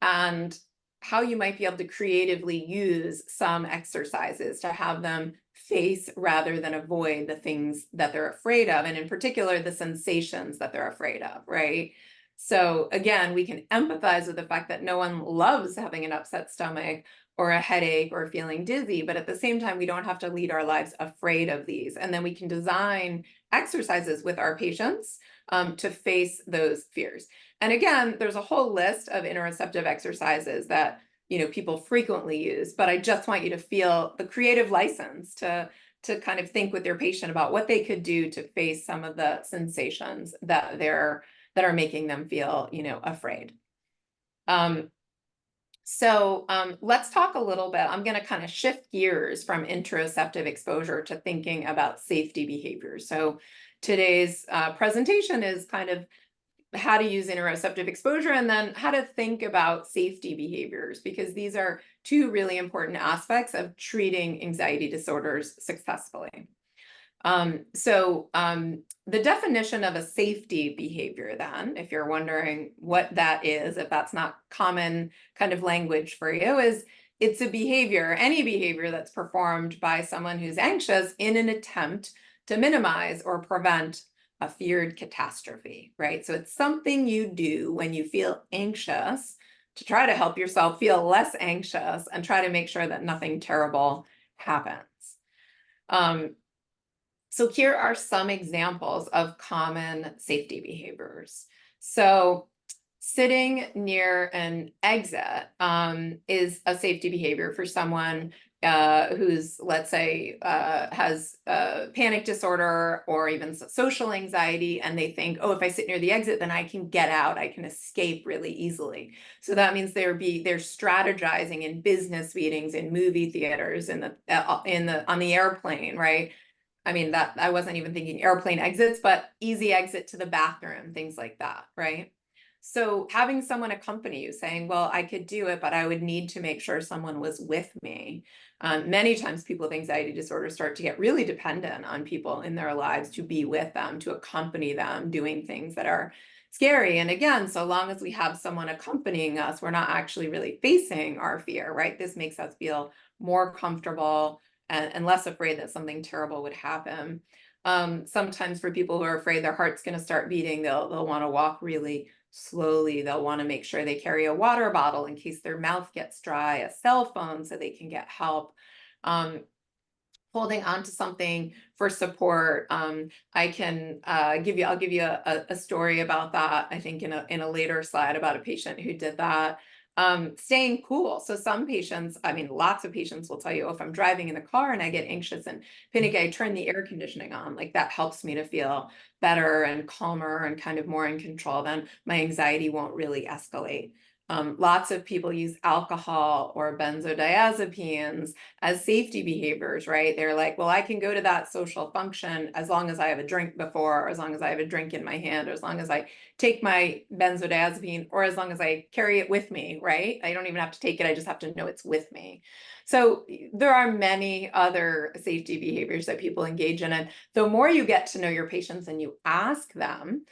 and how you might be able to creatively use some exercises to have them face rather than avoid the things that they're afraid of, and in particular, the sensations that they're afraid of, right? So again, we can empathize with the fact that no one loves having an upset stomach or a headache or feeling dizzy, but at the same time, we don't have to lead our lives afraid of these. And then we can design exercises with our patients to face those fears. And again, there's a whole list of interoceptive exercises that people frequently use, but I just want you to feel the creative license to kind of think with your patient about what they could do to face some of the sensations that are making them feel, afraid. So let's talk a little bit. I'm going to kind of shift gears from interoceptive exposure to thinking about safety behaviors. So today's presentation is kind of how to use interoceptive exposure and then how to think about safety behaviors, because these are two really important aspects of treating anxiety disorders successfully. The definition of a safety behavior then, if you're wondering what that is, if that's not common kind of language for you, is it's a behavior, any behavior that's performed by someone who's anxious in an attempt to minimize or prevent a feared catastrophe, right? So it's something you do when you feel anxious to try to help yourself feel less anxious and try to make sure that nothing terrible happens. So here are some examples of common safety behaviors. So sitting near an exit is a safety behavior for someone who's, let's say, has a panic disorder or even social anxiety, and they think, oh, if I sit near the exit, then I can get out, I can escape really easily. So that means they're strategizing in business meetings, in movie theaters, on the airplane, right? I mean, that I wasn't even thinking airplane exits, but easy exit to the bathroom, things like that, right? So having someone accompany you saying, well, I could do it, but I would need to make sure someone was with me. Many times people with anxiety disorder start to get really dependent on people in their lives to be with them, to accompany them, doing things that are scary. And again, so long as we have someone accompanying us, we're not actually really facing our fear, right? This makes us feel more comfortable and less afraid that something terrible would happen. Sometimes for people who are afraid their heart's going to start beating, they'll want to walk really slowly. They'll want to make sure they carry a water bottle in case their mouth gets dry, a cell phone so they can get help. Holding on to something for support. I'll give you a story about that, I think in a later slide, about a patient who did that. Staying cool. So some patients, I mean, lots of patients will tell you, oh, if I'm driving in the car and I get anxious and panicky, I turn the air conditioning on. Like that helps me to feel better and calmer and kind of more in control. Then my anxiety won't really escalate. Lots of people use alcohol or benzodiazepines as safety behaviors, right? They're like, well, I can go to that social function as long as I have a drink before, or as long as I have a drink in my hand, or as long as I take my benzodiazepine, or as long as I carry it with me, right? I don't even have to take it, I just have to know it's with me. So there are many other safety behaviors that people engage in. And the more you get to know your patients and you ask them,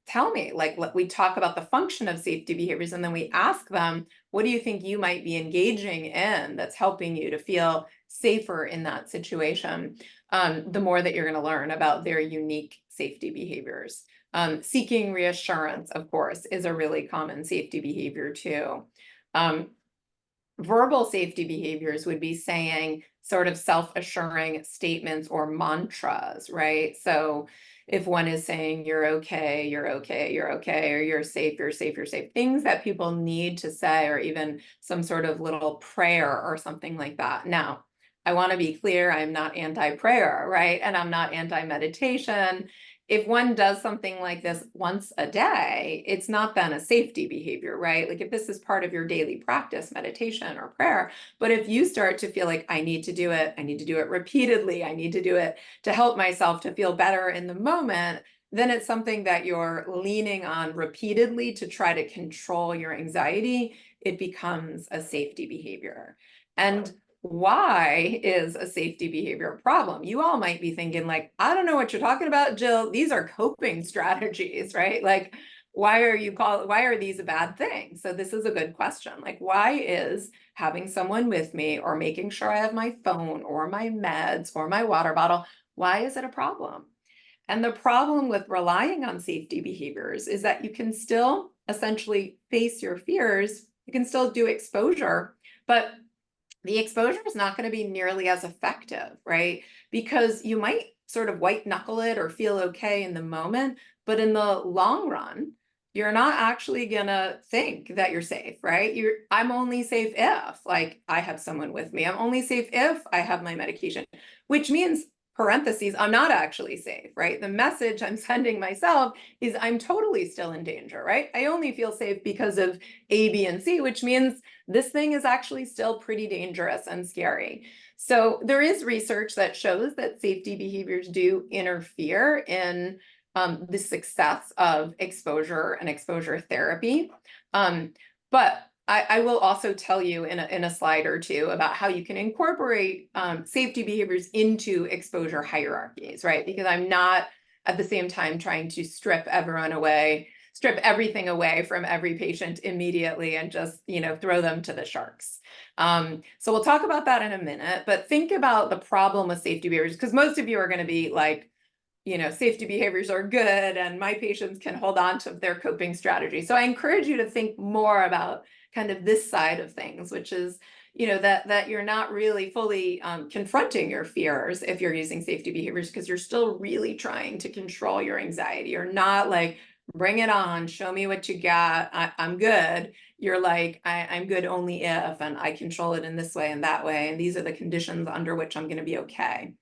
tell me, like we talk about the function of safety behaviors, and then we ask them, what do you think you might be engaging in that's helping you to feel safer in that situation? The more that you're going to learn about their unique safety behaviors. Seeking reassurance, of course, is a really common safety behavior too. Verbal safety behaviors would be saying sort of self-assuring statements or mantras, right? So if one is saying, you're okay, you're okay, you're okay, or you're safe, you're safe, you're safe, things that people need to say, or even some sort of little prayer or something like that. Now, I want to be clear, I'm not anti-prayer, right? And I'm not anti-meditation. If one does something like this once a day, it's not then a safety behavior, right? Like if this is part of your daily practice, meditation or prayer, but if you start to feel like I need to do it repeatedly, I need to do it to help myself to feel better in the moment, then it's something that you're leaning on repeatedly to try to control your anxiety. It becomes a safety behavior. And why is a safety behavior a problem? You all might be thinking like, I don't know what you're talking about, Jill. These are coping strategies, right? Like, why are these a bad thing? So this is a good question. Like, why is having someone with me or making sure I have my phone or my meds or my water bottle, why is it a problem? And the problem with relying on safety behaviors is that you can still essentially face your fears. You can still do exposure, but the exposure is not going to be nearly as effective, right? Because you might sort of white knuckle it or feel okay in the moment, but in the long run, you're not actually gonna think that you're safe, right? I'm only safe if, like, I have someone with me. I'm only safe if I have my medication, which means, parentheses, I'm not actually safe, right? The message I'm sending myself is I'm totally still in danger, right? I only feel safe because of A, B, and C, which means this thing is actually still pretty dangerous and scary. So there is research that shows that safety behaviors do interfere in the success of exposure and exposure therapy. But I will also tell you in a slide or two about how you can incorporate safety behaviors into exposure hierarchies, right? Because I'm not at the same time trying to strip everything away from every patient immediately and just, throw them to the sharks. So we'll talk about that in a minute, but think about the problem with safety behaviors, because most of you are going to be like, safety behaviors are good and my patients can hold on to their coping strategy. So I encourage you to think more about kind of this side of things, which is, that you're not really fully confronting your fears if you're using safety behaviors, because you're still really trying to control your anxiety. You're not like, bring it on, show me what you got, I'm good. You're like, I'm good only if, and I control it in this way and that way, and these are the conditions under which I'm going to be okay.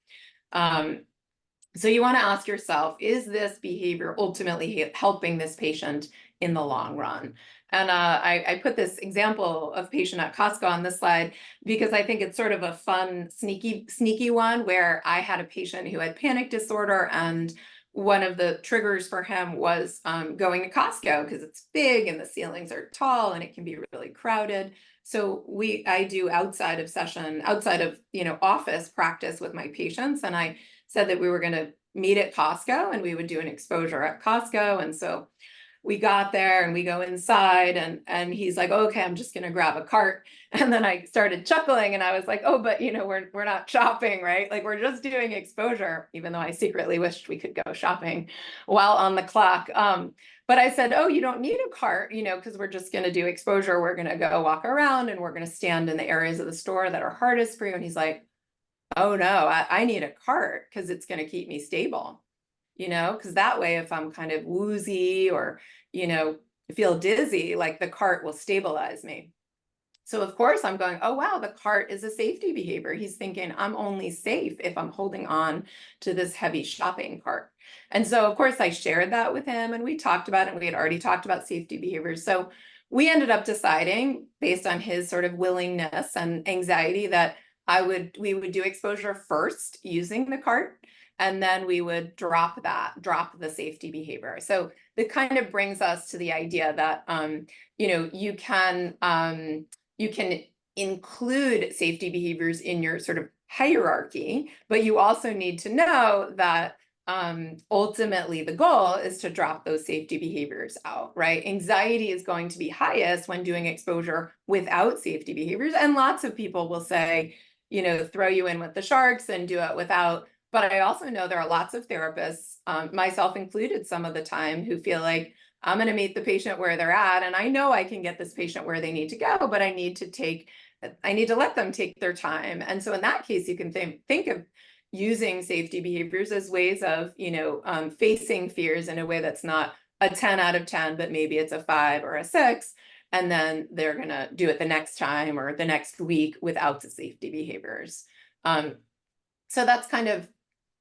So you want to ask yourself, is this behavior ultimately helping this patient in the long run? And I put this example of patient at Costco on this slide because I think it's sort of a fun, sneaky one, where I had a patient who had panic disorder, and one of the triggers for him was going to Costco because it's big and the ceilings are tall and it can be really crowded. So I do outside of office practice with my patients, and I said that we were going to meet at Costco and we would do an exposure at Costco. And so we got there and we go inside, and he's like, okay, I'm just going to grab a cart. And then I started chuckling and I was like, oh, but we're not shopping, right? Like, we're just doing exposure, even though I secretly wished we could go shopping while on the clock. But I said, oh, you don't need a cart, because we're just going to do exposure. We're going to go walk around and we're going to stand in the areas of the store that are hardest for you. And he's like, oh no, I need a cart because it's going to keep me stable, because that way, if I'm kind of woozy or, feel dizzy, like the cart will stabilize me. So of course I'm going, oh wow, the cart is a safety behavior. He's thinking I'm only safe if I'm holding on to this heavy shopping cart. And so of course I shared that with him and we talked about it, and we had already talked about safety behaviors. So we ended up deciding, based on his sort of willingness and anxiety, that we would do exposure first using the cart, and then we would drop the safety behavior. So that kind of brings us to the idea that you can include safety behaviors in your sort of hierarchy, but you also need to know that ultimately the goal is to drop those safety behaviors out, right? Anxiety is going to be highest when doing exposure without safety behaviors. And lots of people will say, throw you in with the sharks and do it without. But I also know there are lots of therapists, myself included some of the time, who feel like, I'm going to meet the patient where they're at, and I know I can get this patient where they need to go, but I need to let them take their time. And so in that case, you can think of using safety behaviors as ways of, facing fears in a way that's not a 10 out of 10, but maybe it's a 5 or a 6. And then they're going to do it the next time or the next week without the safety behaviors. So that's kind of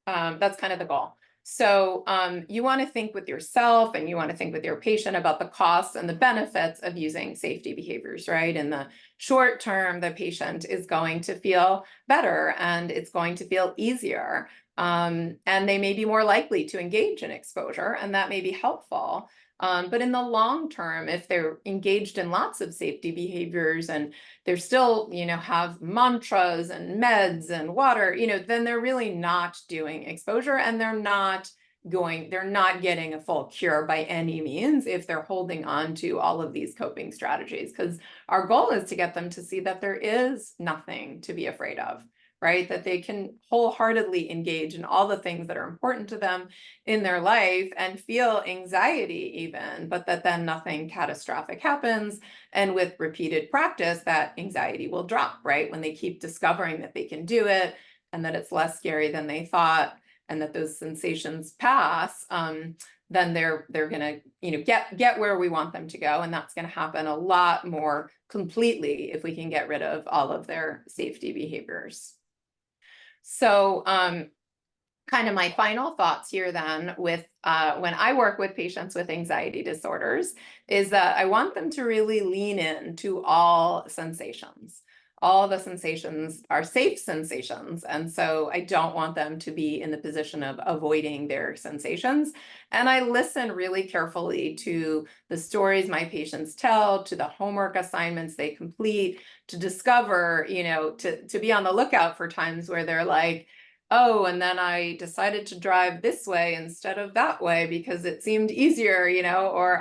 the goal. So you want to think with yourself and you want to think with your patient about the costs and the benefits of using safety behaviors, right? In the short term, the patient is going to feel better and it's going to feel easier. And they may be more likely to engage in exposure, and that may be helpful. But in the long term, if they're engaged in lots of safety behaviors and they're still, have mantras and meds and water, then they're really not doing exposure, and they're not getting a full cure by any means if they're holding on to all of these coping strategies, because our goal is to get them to see that there is nothing to be afraid of, right? That they can wholeheartedly engage in all the things that are important to them in their life and feel anxiety even, but that then nothing catastrophic happens. And with repeated practice, that anxiety will drop, right? When they keep discovering that they can do it and that it's less scary than they thought, and that those sensations pass, then they're gonna, get where we want them to go. And that's gonna happen a lot more completely if we can get rid of all of their safety behaviors. So kind of my final thoughts here then with when I work with patients with anxiety disorders is that I want them to really lean in to all sensations. All the sensations are safe sensations. And so I don't want them to be in the position of avoiding their sensations. And I listen really carefully to the stories my patients tell, to the homework assignments they complete, to discover, to be on the lookout for times where they're like, oh, and then I decided to drive this way instead of that way because it seemed easier, or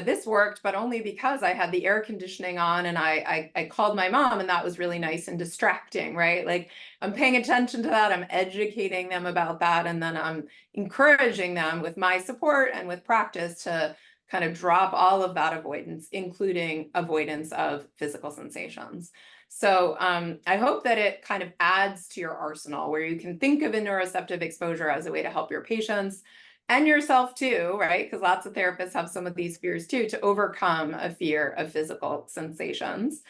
this worked, but only because I had the air conditioning on and I called my mom and that was really nice and distracting, right? Like I'm paying attention to that, I'm educating them about that, and then I'm encouraging them with my support and with practice to kind of drop all of that avoidance, including avoidance of physical sensations. So I hope that it kind of adds to your arsenal where you can think of interoceptive exposure as a way to help your patients and yourself too, right? Because lots of therapists have some of these fears too, to overcome a fear of physical sensations.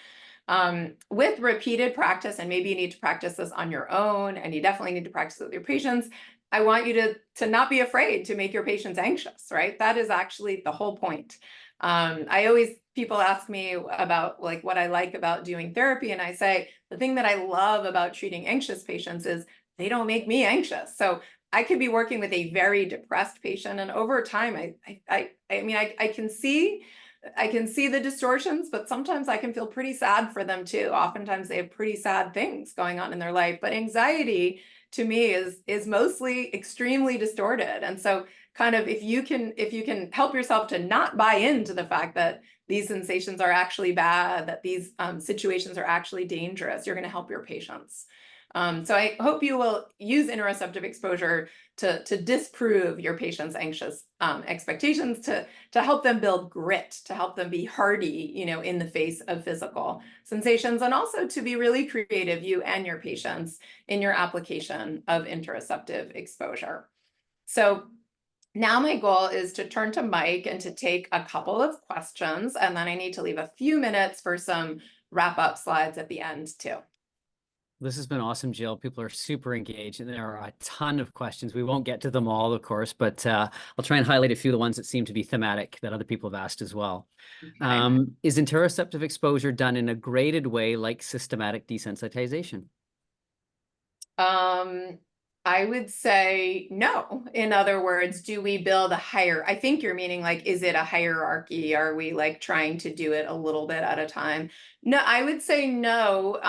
With repeated practice, and maybe you need to practice this on your own, and you definitely need to practice with your patients, I want you to not be afraid to make your patients anxious, right? That is actually the whole point. People ask me about like what I like about doing therapy, and I say, the thing that I love about treating anxious patients is they don't make me anxious. So I could be working with a very depressed patient, and over time, I can see the distortions, but sometimes I can feel pretty sad for them too. Oftentimes they have pretty sad things going on in their life, but anxiety to me is mostly extremely distorted. And so kind of if you can help yourself to not buy into the fact that these sensations are actually bad, that these situations are actually dangerous, you're going to help your patients. So I hope you will use interoceptive exposure to disprove your patients' anxious expectations, to help them build grit, to help them be hardy, in the face of physical sensations, and also to be really creative, you and your patients, in your application of interoceptive exposure. So now my goal is to turn to Mike and to take a couple of questions, and then I need to leave a few minutes for some wrap-up slides at the end too. This has been awesome, Jill. People are super engaged, and there are a ton of questions. We won't get to them all, of course, but I'll try and highlight a few of the ones that seem to be thematic that other people have asked as well. Okay. Is interoceptive exposure done in a graded way like systematic desensitization? I would say no. In other words, do we build I think you're meaning like, is it a hierarchy? Are we like trying to do it a little bit at a time? No, I would say no,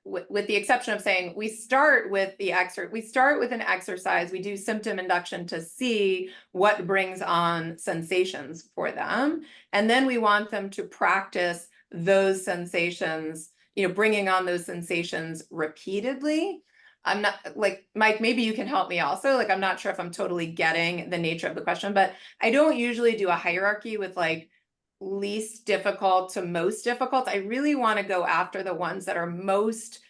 with the exception of saying we start with an exercise, we do symptom induction to see what brings on sensations for them. And then we want them to practice those sensations, bringing on those sensations repeatedly. I'm not like, Mike, maybe you can help me also. Like, I'm not sure if I'm totally getting the nature of the question, but I don't usually do a hierarchy with like least difficult to most difficult. I really want to go after the ones that are most,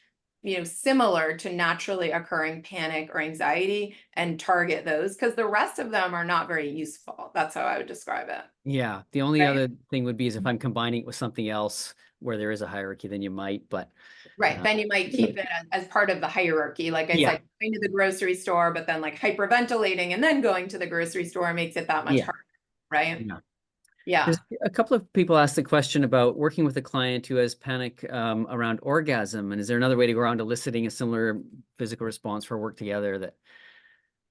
similar to naturally occurring panic or anxiety and target those, because the rest of them are not very useful. That's how I would describe it. Yeah. The only other thing would be is if I'm combining it with something else where there is a hierarchy, then you might, but. Right. Then you might keep it as part of the hierarchy. Like I said, going to the grocery store, but then like hyperventilating and then going to the grocery store makes it that much harder. Right. Yeah. There's a couple of people asked the question about working with a client who has panic around orgasm. And is there another way to go around eliciting a similar physical response for work together that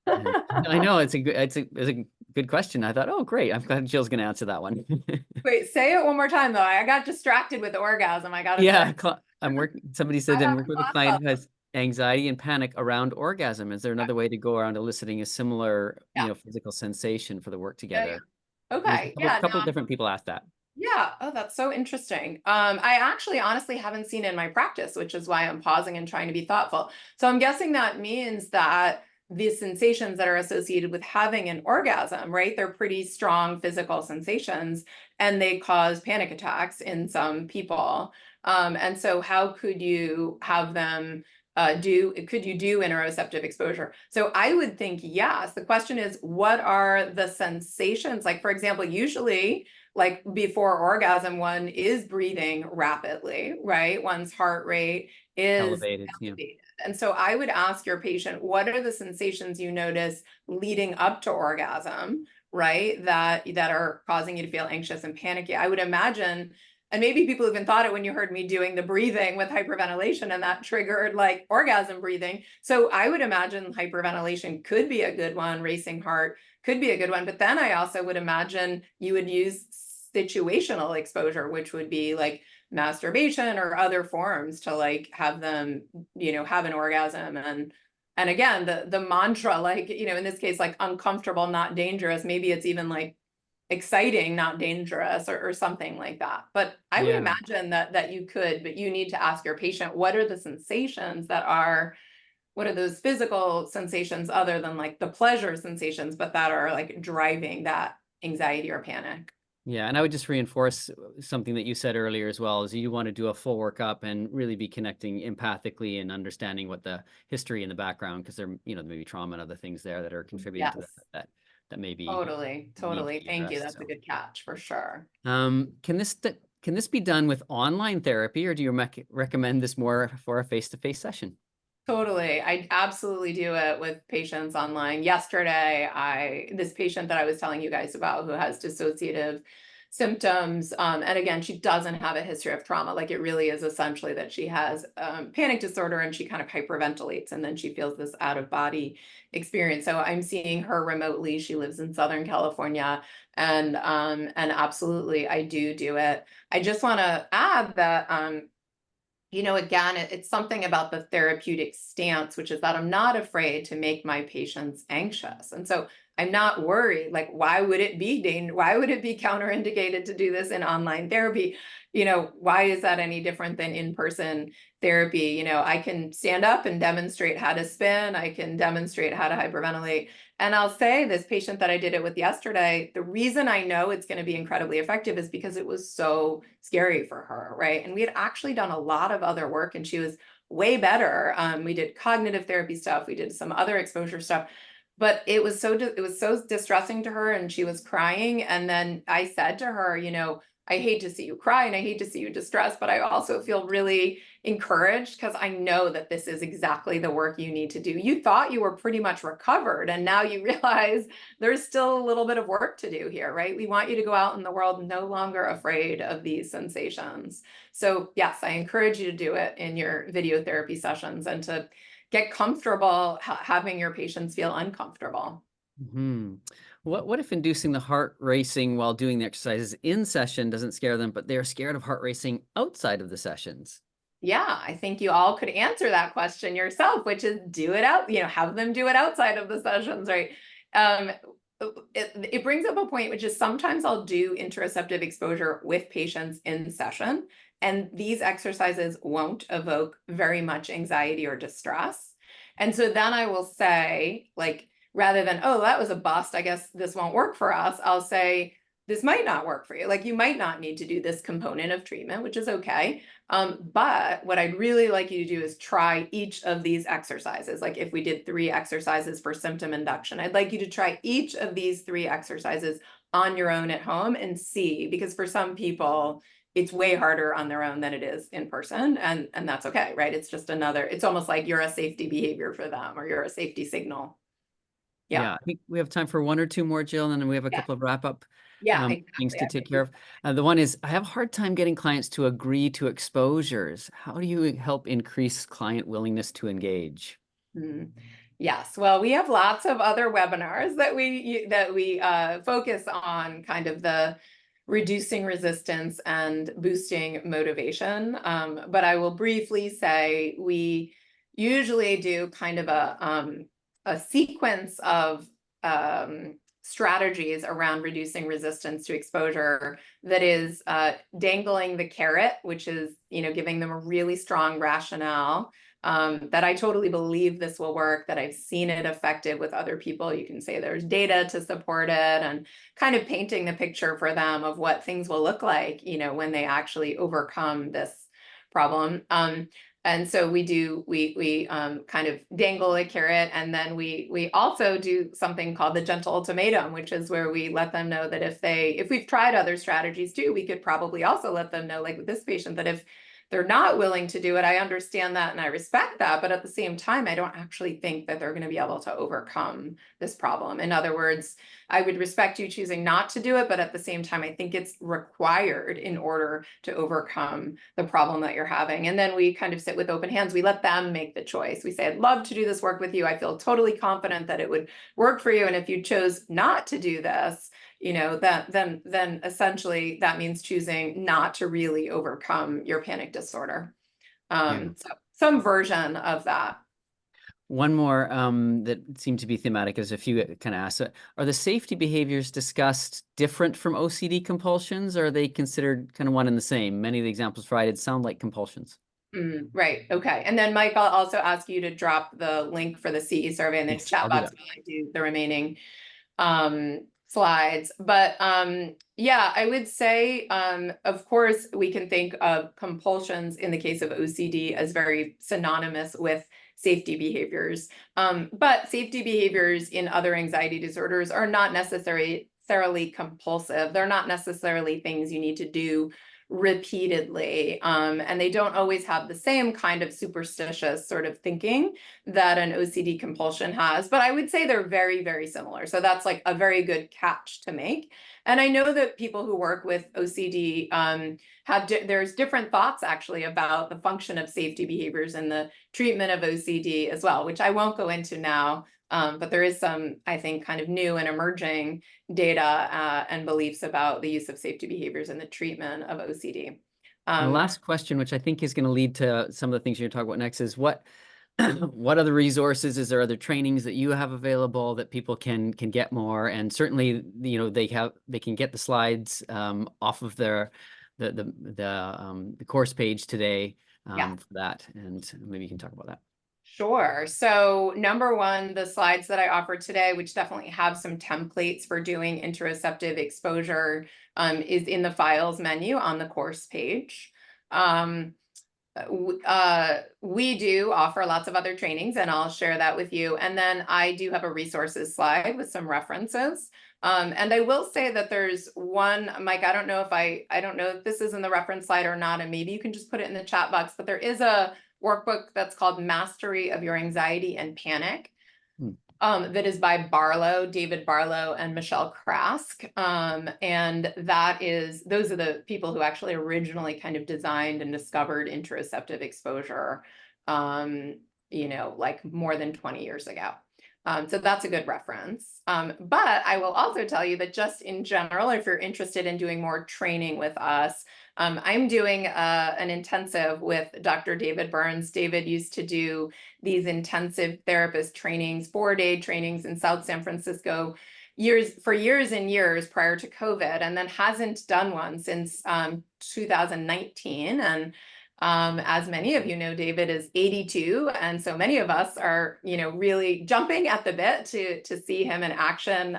I know it's a good question. I thought, oh, great. I'm glad Jill's going to answer that one. Wait, say it one more time, though. I got distracted with the orgasm. Somebody said I'm working with a client who has anxiety and panic around orgasm. Is there another way to go around eliciting a similar, physical sensation for the work together? Okay. A couple of different people asked that. Yeah. Oh, that's so interesting. I actually honestly haven't seen it in my practice, which is why I'm pausing and trying to be thoughtful. So I'm guessing that means that the sensations that are associated with having an orgasm, right? They're pretty strong physical sensations and they cause panic attacks in some people. And so how could you have them could you do interoceptive exposure? So I would think yes. The question is, what are the sensations? Like, for example, usually like before orgasm, one is breathing rapidly, right? One's heart rate is Elevated, yeah. elevated. And so I would ask your patient, what are the sensations you notice leading up to orgasm, right? That are causing you to feel anxious and panicky. I would imagine, and maybe people even thought it when you heard me doing the breathing with hyperventilation and that triggered like orgasm breathing. So I would imagine hyperventilation could be a good one, racing heart could be a good one. But then I also would imagine you would use situational exposure, which would be like masturbation or other forms to like have them, have an orgasm. And again, the mantra, like, in this case, like uncomfortable, not dangerous. Maybe it's even like exciting, not dangerous, or something like that. But I would Yeah. imagine that you could, but you need to ask your patient, what are the sensations what are those physical sensations other than like the pleasure sensations, but that are like driving that anxiety or panic? Yeah, and I would just reinforce something that you said earlier as well, is you want to do a full workup and really be connecting empathically and understanding what the history in the background, because there, there may be trauma and other things there that are contributing to Yes, that may be totally, need to totally. be Thank you. addressed. That's a So, good catch for sure. can this be done with online therapy, or do you recommend this more for a face-to-face session? Totally. I absolutely do it with patients online. Yesterday, this patient that I was telling you guys about who has dissociative symptoms, and again, she doesn't have a history of trauma. Like it really is essentially that she has panic disorder and she kind of hyperventilates and then she feels this out of body experience. So I'm seeing her remotely. She lives in Southern California, and absolutely I do it. I just want to add that again, it's something about the therapeutic stance, which is that I'm not afraid to make my patients anxious. And so I'm not worried, like, why would it be why would it be counterindicated to do this in online therapy? Why is that any different than in-person therapy? I can stand up and demonstrate how to spin. I can demonstrate how to hyperventilate. And I'll say this patient that I did it with yesterday, the reason I know it's going to be incredibly effective is because it was so scary for her, right? And we had actually done a lot of other work and she was way better. We did cognitive therapy stuff. We did some other exposure stuff, but it was so distressing to her and she was crying. And then I said to her, I hate to see you cry and I hate to see you distressed, but I also feel really encouraged because I know that this is exactly the work you need to do. You thought you were pretty much recovered and now you realize there's still a little bit of work to do here, right? We want you to go out in the world no longer afraid of these sensations. So yes, I encourage you to do it in your video therapy sessions and to get comfortable having your patients feel uncomfortable. Hmm. What if inducing the heart racing while doing the exercises in session doesn't scare them, but they're scared of heart racing outside of the sessions? Yeah, I think you all could answer that question yourself, which is do it out, have them do it outside of the sessions, right? Um, it brings up a point, which is sometimes I'll do interoceptive exposure with patients in session, and these exercises won't evoke very much anxiety or distress. And so then I will say, like, rather than, oh, that was a bust, I guess this won't work for us, I'll say, this might not work for you. Like, you might not need to do this component of treatment, which is okay. But what I'd really like you to do is try each of these exercises. Like if we did 3 exercises for symptom induction, I'd like you to try each of these 3 exercises on your own at home and see, because for some people, it's way harder on their own than it is in person. And that's okay, right? It's just it's almost like you're a safety behavior for them or you're a safety signal. Yeah. Yeah, I think we have time for 1 or 2 more, Jill, and then we have a Yeah. couple of wrap-up Yeah, things exactly. to take care of. The one is, I have a hard time getting clients to agree to exposures. How do you help increase client willingness to engage? Yes, well, we have lots of other webinars that we focus on kind of the reducing resistance and boosting motivation. But I will briefly say we usually do kind of a sequence of strategies around reducing resistance to exposure that is dangling the carrot, which is, giving them a really strong rationale that I totally believe this will work, that I've seen it effective with other people. You can say there's data to support it, and kind of painting the picture for them of what things will look like, when they actually overcome this problem. And so we kind of dangle a carrot, and then we also do something called the gentle ultimatum, which is where we let them know that if we've tried other strategies too, we could probably also let them know, like with this patient, that if they're not willing to do it, I understand that and I respect that, but at the same time, I don't actually think that they're going to be able to overcome this problem. In other words, I would respect you choosing not to do it, but at the same time, I think it's required in order to overcome the problem that you're having. And then we kind of sit with open hands. We let them make the choice. We say, I'd love to do this work with you. I feel totally confident that it would work for you. And if you chose not to do this, then essentially that means choosing not to really overcome your panic disorder. So some version of that. One more that seemed to be thematic is a few kind of asked, are the safety behaviors discussed different from OCD compulsions, or are they considered kind of one and the same? Many of the examples provided sound like compulsions. Right. Okay. And then Mike, I'll also ask you to drop the link for the CE survey in the chat box while I do the remaining slides. But yeah, I would say, of course, we can think of compulsions in the case of OCD as very synonymous with safety behaviors. But safety behaviors in other anxiety disorders are not necessarily compulsive. They're not necessarily things you need to do repeatedly. And they don't always have the same kind of superstitious sort of thinking that an OCD compulsion has, but I would say they're very, very similar. So that's like a very good catch to make. And I know that people who work with OCD there's different thoughts actually about the function of safety behaviors in the treatment of OCD as well, which I won't go into now. But there is some, I think, kind of new and emerging data and beliefs about the use of safety behaviors in the treatment of OCD. The last question, which I think is going to lead to some of the things you're going to talk about next, is what other resources, is there other trainings that you have available that people can get more? And certainly, they can get the slides off of the course page today for that, and maybe you can talk about that. Sure. So number one, the slides that I offered today, which definitely have some templates for doing interoceptive exposure, is in the files menu on the course page. We do offer lots of other trainings, and I'll share that with you. And then I do have a resources slide with some references. And I will say that there's one, Mike, I don't know if this is in the reference slide or not, and maybe you can just put it in the chat box, but there is a workbook that's called Mastery of Your Anxiety and Panic. That is by David Barlow and Michelle Krask. And those are the people who actually originally kind of designed and discovered interoceptive exposure, like more than 20 years ago. So that's a good reference. But I will also tell you that just in general, if you're interested in doing more training with us, I'm doing an intensive with Dr. David Burns. David used to do these intensive therapist trainings, 4-day trainings in South San Francisco for years and years prior to COVID, and then hasn't done one since 2019. And as many of you know, David is 82. And so many of us are, really jumping at the bit to see him in action.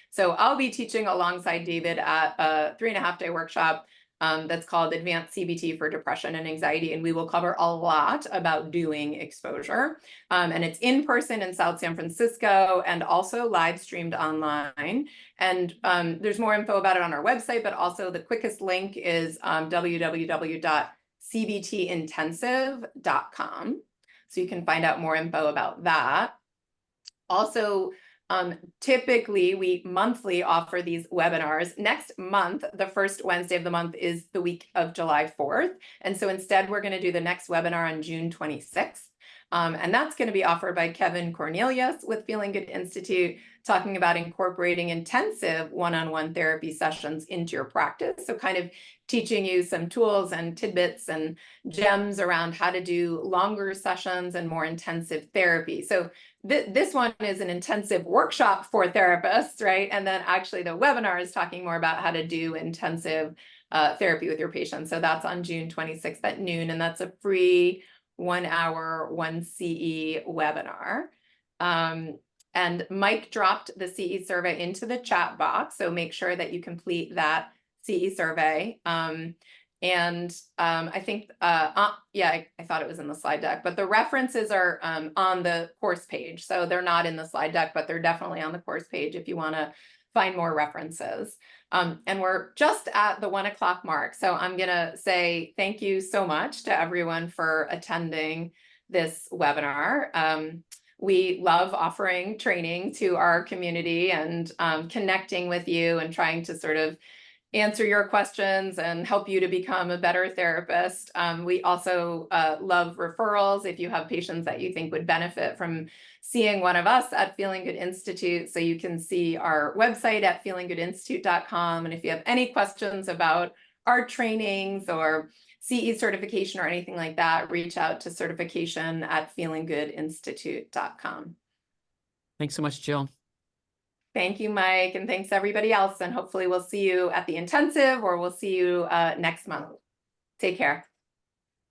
So I'll be teaching alongside David at a 3.5-day workshop that's called Advanced CBT for Depression and Anxiety. And we will cover a lot about doing exposure. And it's in person in South San Francisco and also live streamed online. And there's more info about it on our website, but also the quickest link is www.cbtintensive.com. So you can find out more info about that. Also, typically we monthly offer these webinars. Next month, the first Wednesday of the month is the week of July 4th. And so instead, we're going to do the next webinar on June 26th. And that's going to be offered by Kevin Cornelius with Feeling Good Institute, talking about incorporating intensive one-on-one therapy sessions into your practice. So kind of teaching you some tools and tidbits and gems around how to do longer sessions and more intensive therapy. So this one is an intensive workshop for therapists, right? And then actually the webinar is talking more about how to do intensive therapy with your patients. So that's on June 26th at noon, and that's a free 1 hour, 1 CE webinar. And Mike dropped the CE survey into the chat box, so make sure that you complete that CE survey. I think, yeah, I thought it was in the slide deck, but the references are on the course page. So they're not in the slide deck, but they're definitely on the course page if you want to find more references. And we're just at the 1 o'clock mark. So I'm going to say thank you so much to everyone for attending this webinar. We love offering training to our community and connecting with you and trying to sort of answer your questions and help you to become a better therapist. We also love referrals if you have patients that you think would benefit from seeing one of us at Feeling Good Institute. So you can see our website at feelinggoodinstitute.com. And if you have any questions about our trainings or CE certification or anything like that, reach out to certification@feelinggoodinstitute.com. Thanks so much, Jill. Thank you, Mike, and thanks everybody else. And hopefully we'll see you at the intensive or we'll see you next month. Take care.